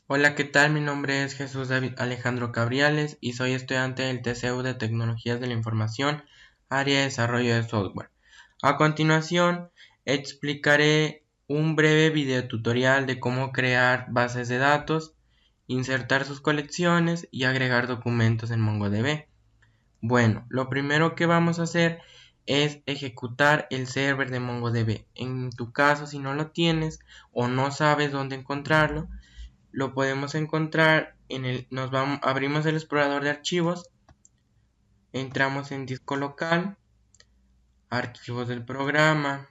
Hola, ¿qué tal? Mi nombre es Jesús David Alejandro Cabriales y soy estudiante del TCU de Tecnologías de la Información, área de desarrollo de software. A continuación, explicaré un breve video tutorial de cómo crear bases de datos, insertar sus colecciones y agregar documentos en MongoDB. Bueno, lo primero que vamos a hacer es ejecutar el server de MongoDB. En tu caso, si no lo tienes o no sabes dónde encontrarlo, lo podemos encontrar abrimos el explorador de archivos, entramos en disco local, archivos del programa,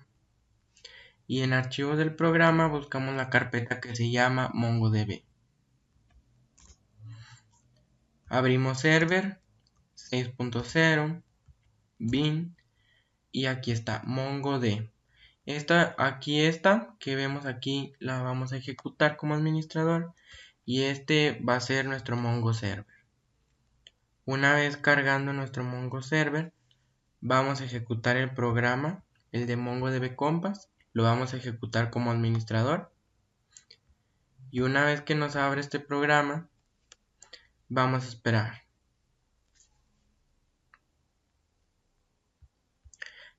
y en archivos del programa buscamos la carpeta que se llama MongoDB. Abrimos server 6.0, bin, y aquí está MongoDB. Esta que vemos aquí la vamos a ejecutar como administrador, y este va a ser nuestro Mongo server. Una vez cargando nuestro Mongo server, vamos a ejecutar el programa, el de MongoDB Compass, lo vamos a ejecutar como administrador. Y una vez que nos abre este programa, vamos a esperar.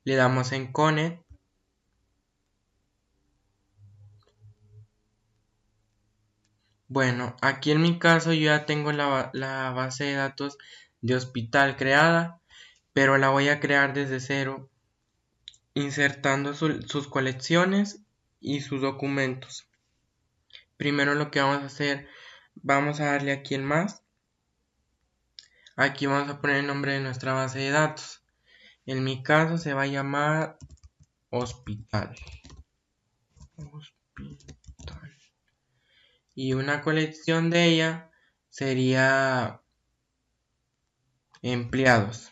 Le damos en Connect. Bueno, aquí en mi caso yo ya tengo la base de datos de hospital creada, pero la voy a crear desde cero, insertando sus colecciones y sus documentos. Primero lo que vamos a hacer, vamos a darle aquí en más. Aquí vamos a poner el nombre de nuestra base de datos. En mi caso se va a llamar hospital. Y una colección de ella sería empleados.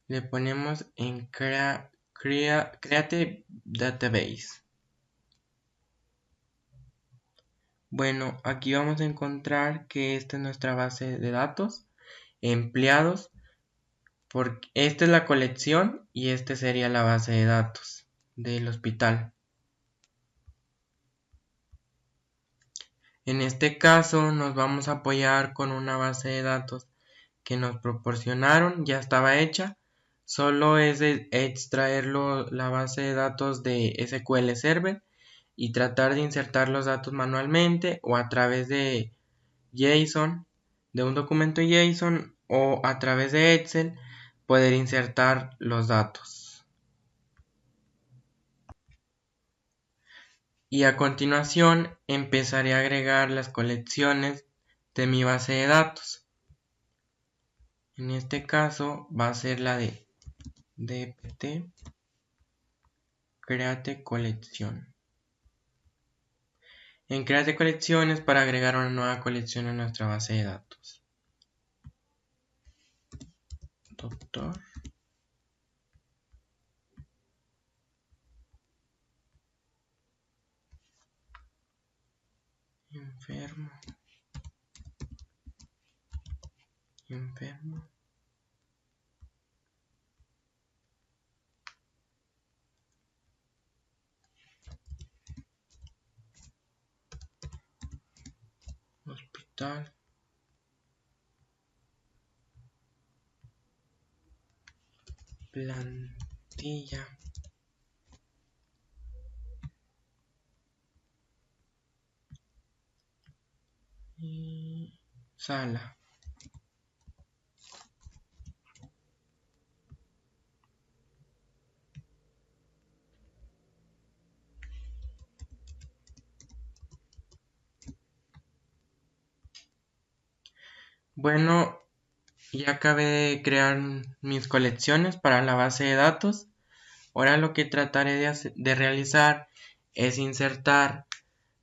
Le ponemos en Create Database. Bueno, aquí vamos a encontrar que esta es nuestra base de datos, empleados, porque esta es la colección y esta sería la base de datos del hospital. En este caso nos vamos a apoyar con una base de datos que nos proporcionaron, ya estaba hecha, solo es extraer la base de datos de SQL Server y tratar de insertar los datos manualmente o a través de JSON, de un documento JSON, o a través de Excel poder insertar los datos. Y a continuación empezaré a agregar las colecciones de mi base de datos. En este caso va a ser la de dpt create colección. En create colecciones para agregar una nueva colección a nuestra base de datos. Doctor. Enfermo. Enfermo. Hospital. Plantilla. Y sala. Bueno, ya acabé de crear mis colecciones para la base de datos. Ahora lo que trataré de realizar es insertar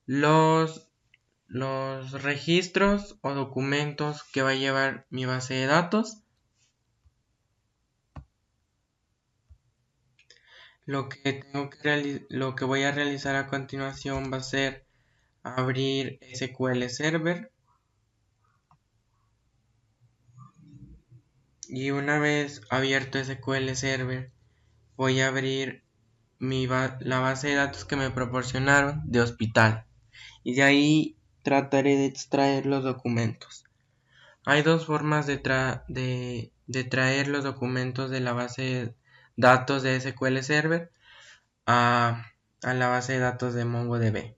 los registros o documentos que va a llevar mi base de datos. Lo que voy a realizar a continuación va a ser abrir SQL Server. Y una vez abierto SQL Server, voy a abrir la base de datos que me proporcionaron de hospital. y de ahí trataré de extraer los documentos. Hay dos formas de traer los documentos de la base de datos de SQL Server a la base de datos de MongoDB.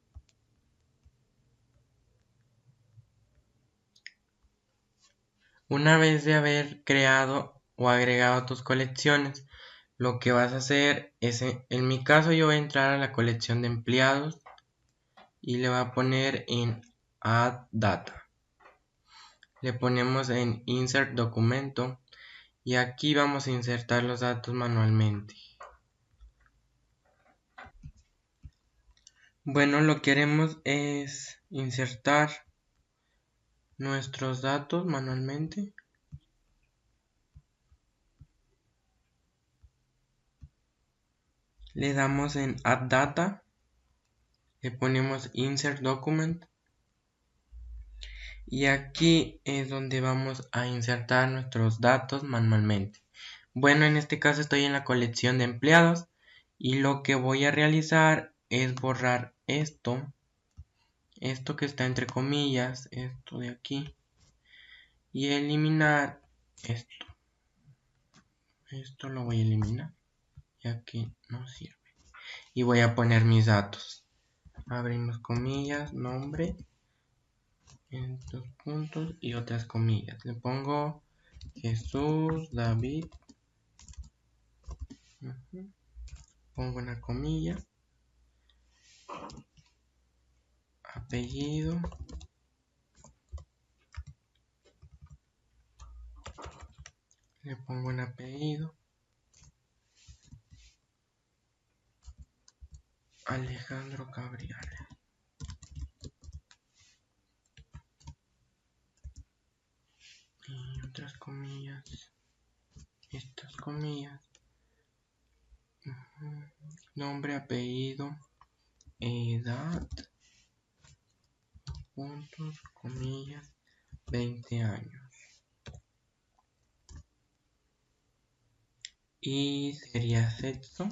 Una vez de haber creado o agregado tus colecciones, lo que vas a hacer es, en mi caso yo voy a entrar a la colección de empleados y le voy a poner en Add Data. Le ponemos en Insert Documento y aquí vamos a insertar los datos manualmente. Bueno, lo que haremos es insertar nuestros datos manualmente. Le damos en Add Data, le ponemos Insert Document y aquí es donde vamos a insertar nuestros datos manualmente. Bueno, en este caso estoy en la colección de empleados y lo que voy a realizar es borrar esto que está entre comillas, esto de aquí, y eliminar esto. Esto lo voy a eliminar ya que no sirve. Y voy a poner mis datos. Abrimos comillas, nombre, en dos puntos y otras comillas. Le pongo Jesús David. Pongo una comilla. Apellido. Le pongo un apellido. Alejandro Cabriales. Y otras comillas. Estas comillas. Nombre, apellido, edad, puntos, comillas, 20 años. Y sería sexo.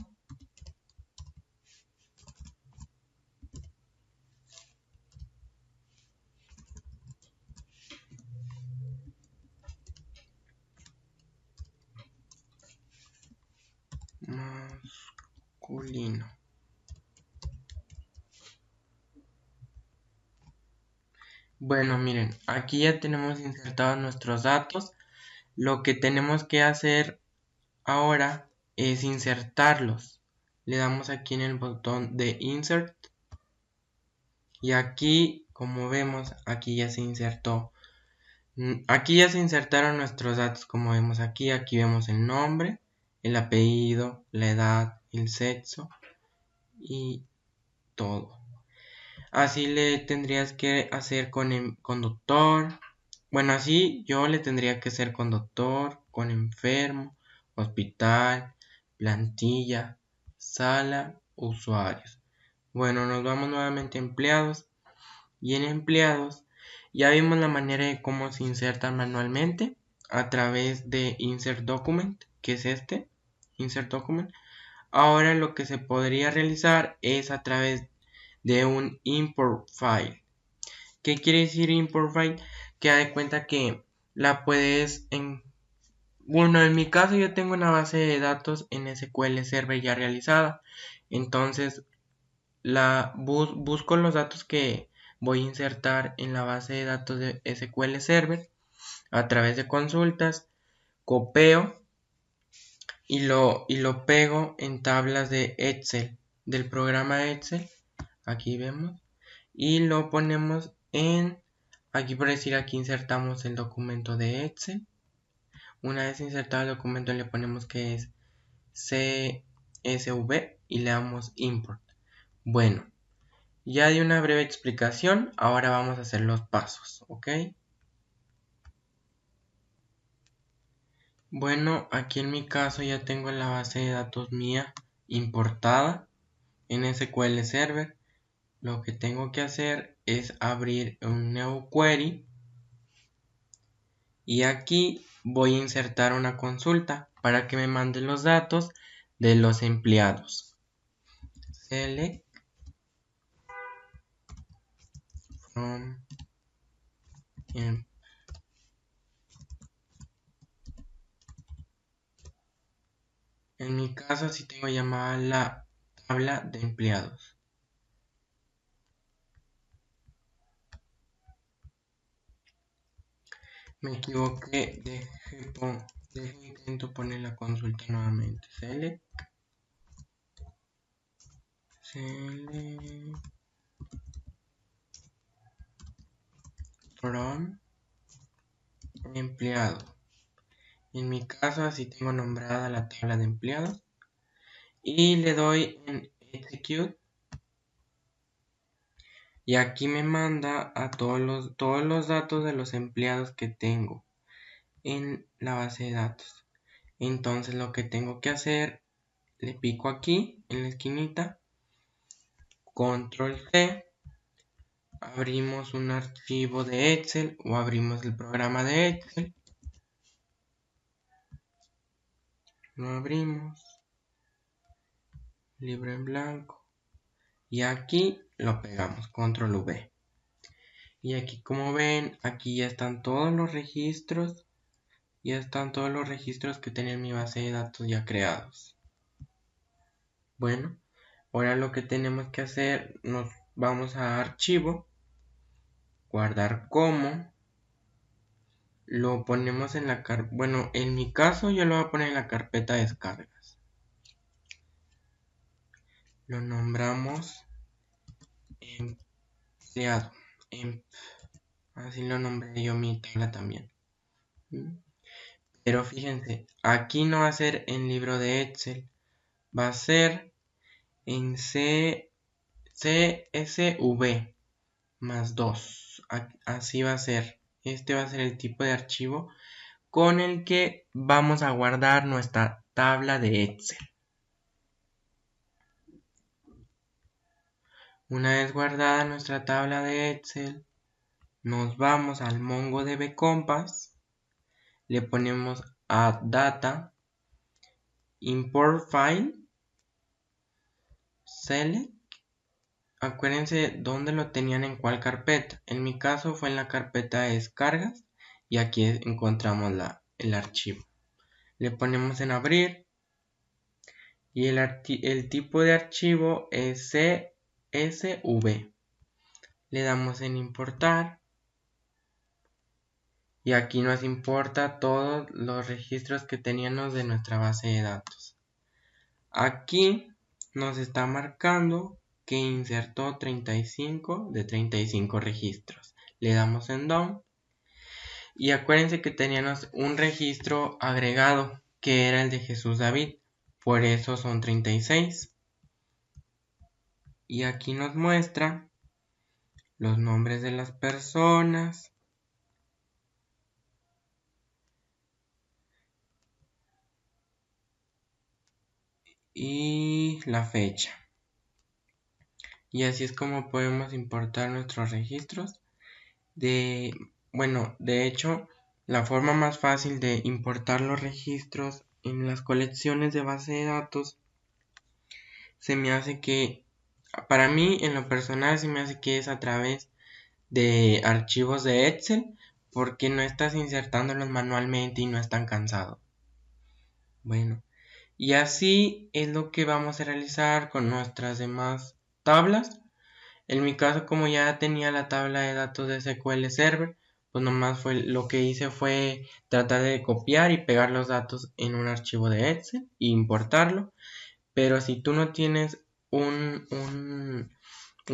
Masculino. Bueno, miren, aquí ya tenemos insertados nuestros datos. Lo que tenemos que hacer ahora es insertarlos. Le damos aquí en el botón de Insert. Y aquí, como vemos, aquí ya se insertó. Aquí ya se insertaron nuestros datos, como vemos aquí. Aquí vemos el nombre, el apellido, la edad, el sexo y todo. Así le tendrías que hacer con el conductor. Bueno, así yo le tendría que hacer con doctor, con enfermo, hospital, plantilla, sala, usuarios. Bueno, nos vamos nuevamente a empleados. Y en empleados ya vimos la manera de cómo se insertan manualmente a través de Insert Document, que es este, Insert Document. Ahora lo que se podría realizar es a través de un Import File. ¿Qué quiere decir Import File? Que da de cuenta que la puedes bueno, en mi caso yo tengo una base de datos en SQL Server ya realizada. Entonces busco los datos que voy a insertar en la base de datos de SQL Server a través de consultas, copio y lo pego en tablas de Excel, del programa Excel, aquí vemos, y lo ponemos aquí por decir, aquí insertamos el documento de Excel. Una vez insertado el documento le ponemos que es CSV y le damos Import. Bueno, ya di una breve explicación, ahora vamos a hacer los pasos, ¿ok? Bueno, aquí en mi caso ya tengo la base de datos mía importada en SQL Server. Lo que tengo que hacer es abrir un nuevo query y aquí voy a insertar una consulta para que me mande los datos de los empleados. Select from emp. En mi caso, si tengo llamada la tabla de empleados. Me equivoqué, intento poner la consulta nuevamente. Select from empleado. En mi caso, así tengo nombrada la tabla de empleados. Y le doy en execute. Y aquí me manda a todos los datos de los empleados que tengo en la base de datos. Entonces lo que tengo que hacer, le pico aquí en la esquinita, control C, abrimos un archivo de Excel o abrimos el programa de Excel, lo abrimos, libro en blanco, y aquí lo pegamos, control V. Y aquí, como ven, aquí ya están todos los registros, que tenía en mi base de datos ya creados. Bueno, ahora lo que tenemos que hacer, nos vamos a archivo, guardar como, lo ponemos en la carpeta, bueno, en mi caso yo lo voy a poner en la carpeta de descargas. Lo nombramos empleado, así lo nombré yo mi tabla también. Pero fíjense, aquí no va a ser en libro de Excel, va a ser en CSV más 2. Así va a ser. Este va a ser el tipo de archivo con el que vamos a guardar nuestra tabla de Excel. Una vez guardada nuestra tabla de Excel, nos vamos al MongoDB Compass, le ponemos Add Data, Import File, Select. Acuérdense dónde lo tenían, en cuál carpeta. En mi caso fue en la carpeta de descargas y aquí encontramos el archivo. Le ponemos en abrir y el tipo de archivo es CSV. Le damos en importar y aquí nos importa todos los registros que teníamos de nuestra base de datos. Aquí nos está marcando que insertó 35 de 35 registros. Le damos en Done y acuérdense que teníamos un registro agregado que era el de Jesús David, por eso son 36. Y aquí nos muestra los nombres de las personas y la fecha. Y así es como podemos importar nuestros registros. Bueno, de hecho, la forma más fácil de importar los registros en las colecciones de base de datos se me hace que, para mí en lo personal, se me hace que es a través de archivos de Excel, porque no estás insertándolos manualmente y no es tan cansado. Bueno, y así es lo que vamos a realizar con nuestras demás tablas. En mi caso, como ya tenía la tabla de datos de SQL Server, pues nomás lo que hice fue tratar de copiar y pegar los datos en un archivo de Excel e importarlo. Pero si tú no tienes un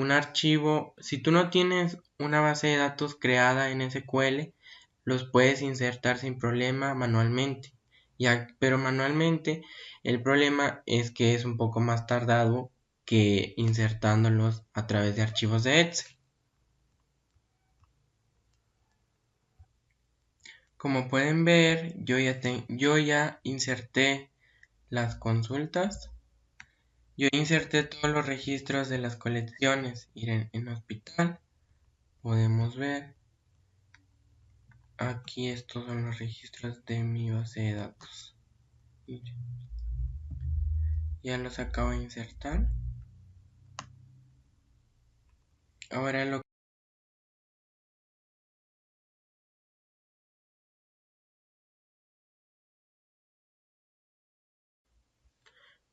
archivo, si tú no tienes una base de datos creada en SQL, los puedes insertar sin problema manualmente. Pero manualmente el problema es que es un poco más tardado que insertándolos a través de archivos de Excel. Como pueden ver, yo ya inserté las consultas. Yo inserté todos los registros de las colecciones. Miren, en hospital podemos ver. Aquí estos son los registros de mi base de datos. Miren, ya los acabo de insertar. Ahora lo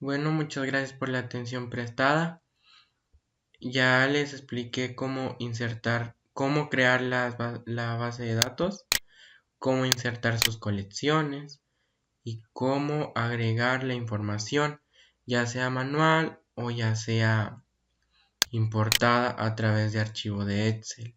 Bueno, muchas gracias por la atención prestada. Ya les expliqué cómo insertar, cómo crear la base de datos, cómo insertar sus colecciones y cómo agregar la información, ya sea manual o ya sea importada a través de archivo de Excel.